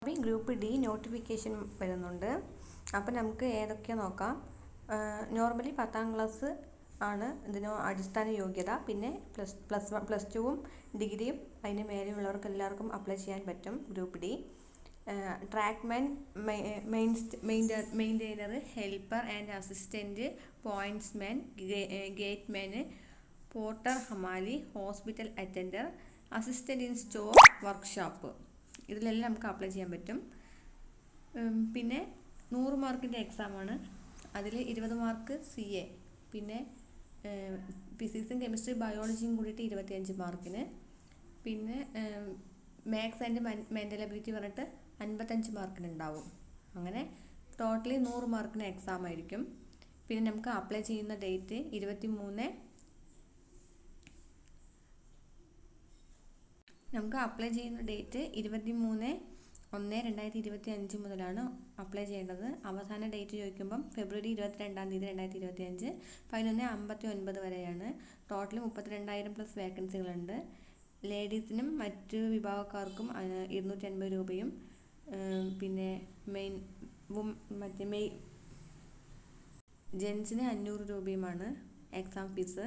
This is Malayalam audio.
ഗ്രൂപ്പ് ഡി നോട്ടിഫിക്കേഷൻ വരുന്നുണ്ട്. അപ്പം നമുക്ക് ഏതൊക്കെയാണ് നോക്കാം. നോർമലി 10ാം ക്ലാസ് ആണ് ഇതിന് അടിസ്ഥാന യോഗ്യത. പിന്നെ പ്ലസ് ടുവും ഡിഗ്രിയും അതിന് മേലെയുള്ളവർക്ക് എല്ലാവർക്കും അപ്ലൈ ചെയ്യാൻ പറ്റും. Group D trackman, maintainer, helper and assistant, pointsman, gateman, porter, hamali, hospital attender, assistant in store, workshop, ഇതിലെല്ലാം നമുക്ക് അപ്ലൈ ചെയ്യാൻ പറ്റും. പിന്നെ 100 മാർക്കിൻ്റെ എക്സാമാണ്. അതിൽ 20 മാർക്ക് CA, പിന്നെ ഫിസിക്സും കെമിസ്ട്രി ബയോളജിയും കൂടിയിട്ട് 25 മാർക്കിന്, പിന്നെ മാത്സ് ആൻഡ് മെൻ്റൽ എബിലിറ്റി പറഞ്ഞിട്ട് 55 മാർക്കിന് ഉണ്ടാവും. അങ്ങനെ ടോട്ടലി 100 മാർക്കിന് എക്സാം ആയിരിക്കും. പിന്നെ നമുക്ക് അപ്ലൈ ചെയ്യുന്ന ഡേറ്റ് 23/1/2025 മുതലാണ് അപ്ലൈ ചെയ്യേണ്ടത്. അവസാന ഡേറ്റ് ചോദിക്കുമ്പം ഫെബ്രുവരി 22 2025, 11:59 വരെയാണ്. ടോട്ടൽ 32,000+ വേക്കൻസികളുണ്ട്. ലേഡീസിനും മറ്റ് വിഭാഗക്കാർക്കും 250 രൂപയും, പിന്നെ ജെൻസിന് 500 രൂപയുമാണ് എക്സാം ഫീസ്.